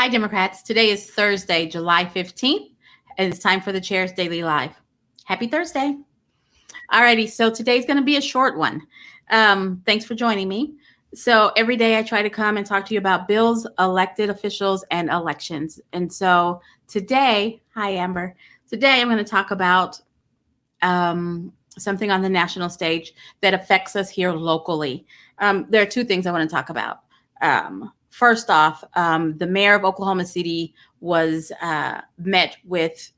Hi, Democrats. Today is Thursday, July 15th, and it's time for the Chair's Daily Live. Happy Thursday. Alrighty, so today's going to be a short one. Thanks for joining me. So every day I try to come and talk to you about bills, elected officials, and elections. And so today, hi, Amber. Today I'm going to talk about something on the national stage that affects us here locally. There are two things I want to talk about. First off, the mayor of Oklahoma City was met with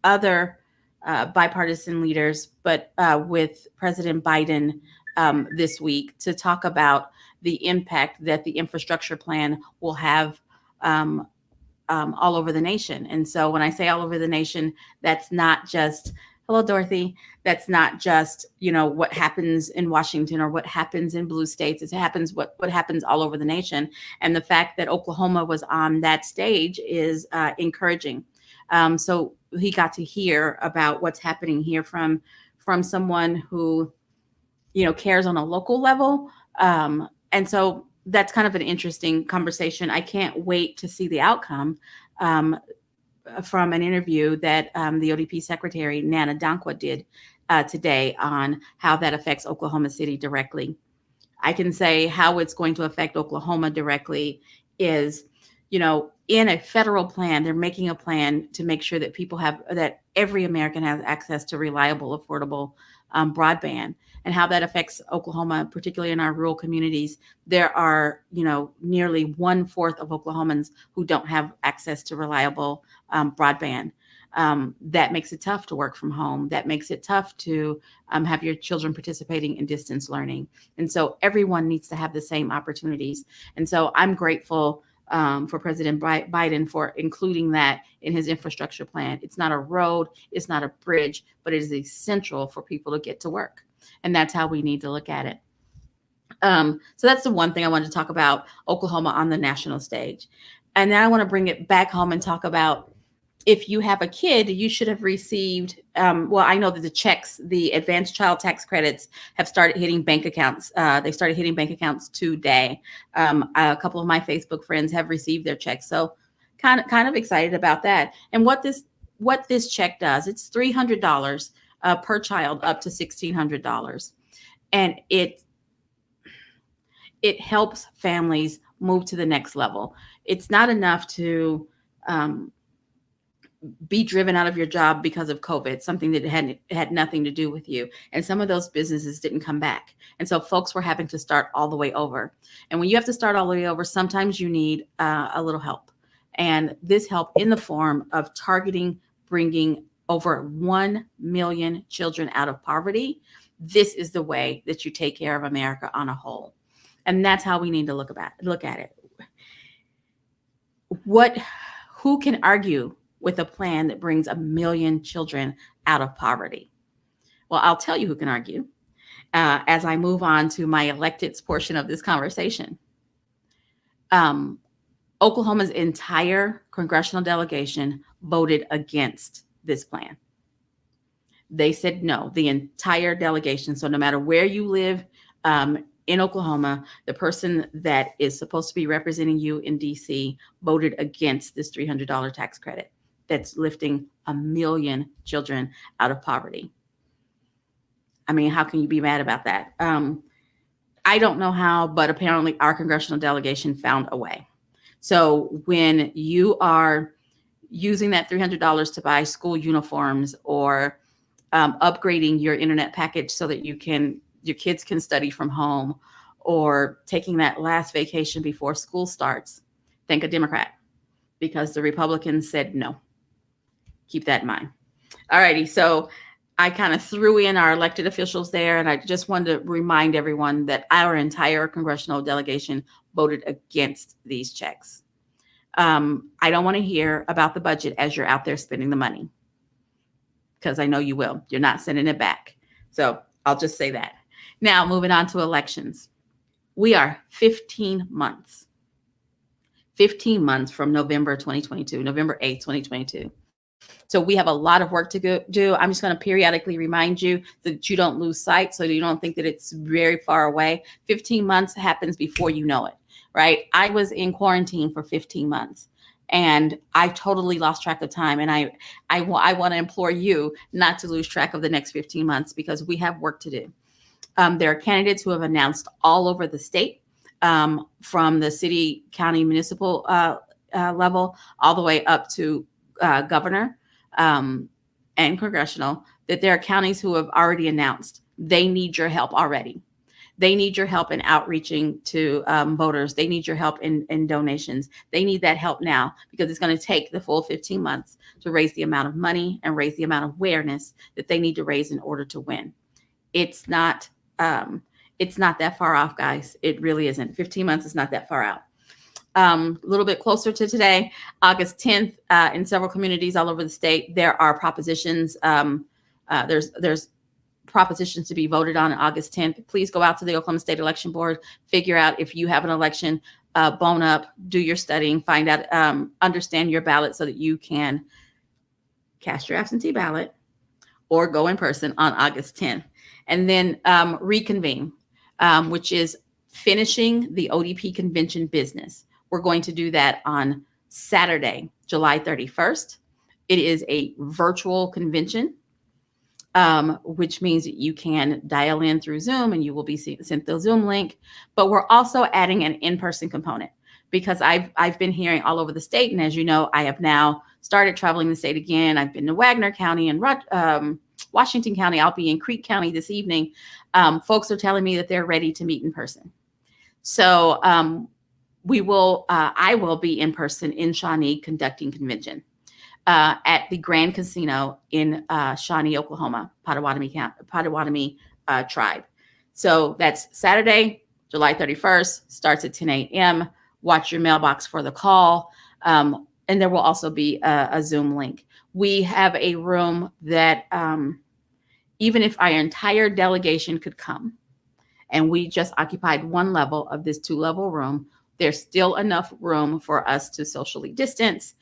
other bipartisan leaders, but with President Biden this week to talk about the impact that the infrastructure plan will have all over the nation. And so when I say all over the nation, that's not just, hello, Dorothy, that's not just, what happens in Washington or what happens in blue states. It happens what happens all over the nation. And the fact that Oklahoma was on that stage is encouraging. So he got to hear about what's happening here from someone who, cares on a local level. And so that's kind of an interesting conversation. I can't wait to see the outcome from an interview that the ODP secretary, Nana Dankwa, did today on how that affects Oklahoma City directly. I can say how it's going to affect Oklahoma directly is, in a federal plan, they're making a plan to make sure that that every American has access to reliable, affordable broadband. And how that affects Oklahoma, particularly in our rural communities. There are, nearly 1/4 of Oklahomans who don't have access to reliable broadband. That makes it tough to work from home. That makes it tough to have your children participating in distance learning. And so everyone needs to have the same opportunities. And so I'm grateful for President Biden for including that in his infrastructure plan. It's not a road, it's not a bridge, but it is essential for people to get to work. And that's how we need to look at it. So that's the one thing I wanted to talk about, Oklahoma on the national stage. And then I want to bring it back home and talk about, if you have a kid, you should have received, I know that the advanced child tax credits have started hitting bank accounts. They started hitting bank accounts today. A couple of my Facebook friends have received their checks. So kind of excited about that. And what this check does, it's $300 per child up to $1,600. And it helps families move to the next level. It's not enough to be driven out of your job because of COVID, something that had nothing to do with you. And some of those businesses didn't come back. And so folks were having to start all the way over. And when you have to start all the way over, sometimes you need a little help. And this help in the form of targeting, bringing over 1 million children out of poverty. This is the way that you take care of America on a whole. And that's how we need to look at it. Who can argue with a plan that brings 1 million children out of poverty? Well, I'll tell you who can argue as I move on to my electeds portion of this conversation. Oklahoma's entire congressional delegation voted against this plan. They said no, the entire delegation. So no matter where you live in Oklahoma, the person that is supposed to be representing you in DC voted against this $300 tax credit that's lifting 1 million children out of poverty. I mean, how can you be mad about that? I don't know how, but apparently our congressional delegation found a way. So when you are using that $300 to buy school uniforms or upgrading your internet package so that your kids can study from home, or taking that last vacation before school starts, thank a Democrat, because the Republicans said no. Keep that in mind. All righty. So I kind of threw in our elected officials there, and I just wanted to remind everyone that our entire congressional delegation voted against these checks. I don't want to hear about the budget as you're out there spending the money, because I know you will. You're not sending it back. So I'll just say that. Now, moving on to elections. We are 15 months from November 2022, November 8th, 2022. So we have a lot of work to do. I'm just going to periodically remind you that you don't lose sight, so you don't think that it's very far away. 15 months happens before you know it, right? I was in quarantine for 15 months. And I totally lost track of time. And I want to implore you not to lose track of the next 15 months because we have work to do. There are candidates who have announced all over the state, from the city, county, municipal level, all the way up to governor and congressional, that there are counties who have already announced they need your help already. They need your help in outreaching to voters. They need your help in donations. They need that help now because it's going to take the full 15 months to raise the amount of money and raise the amount of awareness that they need to raise in order to win. It's not that far off, guys. It really isn't. 15 months is not that far out. A little bit closer to today, August 10th, in several communities all over the state, there are propositions. There's propositions to be voted on August 10th. Please go out to the Oklahoma State Election Board, figure out if you have an election, bone up, do your studying, find out, understand your ballot so that you can cast your absentee ballot or go in person on August 10th. And then reconvene, which is finishing the ODP convention business. We're going to do that on Saturday, July 31st. It is a virtual convention, which means that you can dial in through Zoom and you will be sent the Zoom link. But we're also adding an in-person component because I've been hearing all over the state. And as you know, I have now started traveling the state again. I've been to Wagner County and Washington County. I'll be in Creek County this evening. Folks are telling me that they're ready to meet in person. So I will be in person in Shawnee conducting convention at the Grand Casino in Shawnee, Oklahoma, Potawatomi tribe. So that's Saturday, July 31st, starts at 10 a.m. Watch your mailbox for the call. And there will also be a Zoom link. We have a room that even if our entire delegation could come, and we just occupied one level of this 2-level room, there's still enough room for us to socially distance.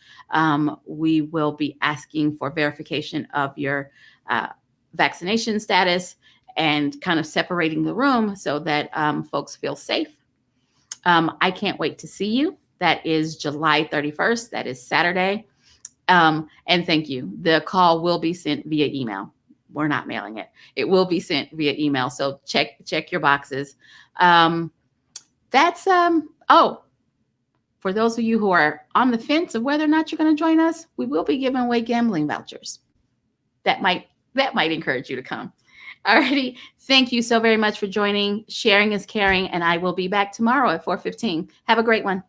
We will be asking for verification of your vaccination status and kind of separating the room so that folks feel safe. I can't wait to see you. That is July 31st. That is Saturday. And thank you. The call will be sent via email. We're not mailing it. It will be sent via email. So check your boxes. For those of you who are on the fence of whether or not you're going to join us, we will be giving away gambling vouchers. That might encourage you to come. Alrighty. Thank you so very much for joining. Sharing is caring, and I will be back tomorrow at 4:15. Have a great one.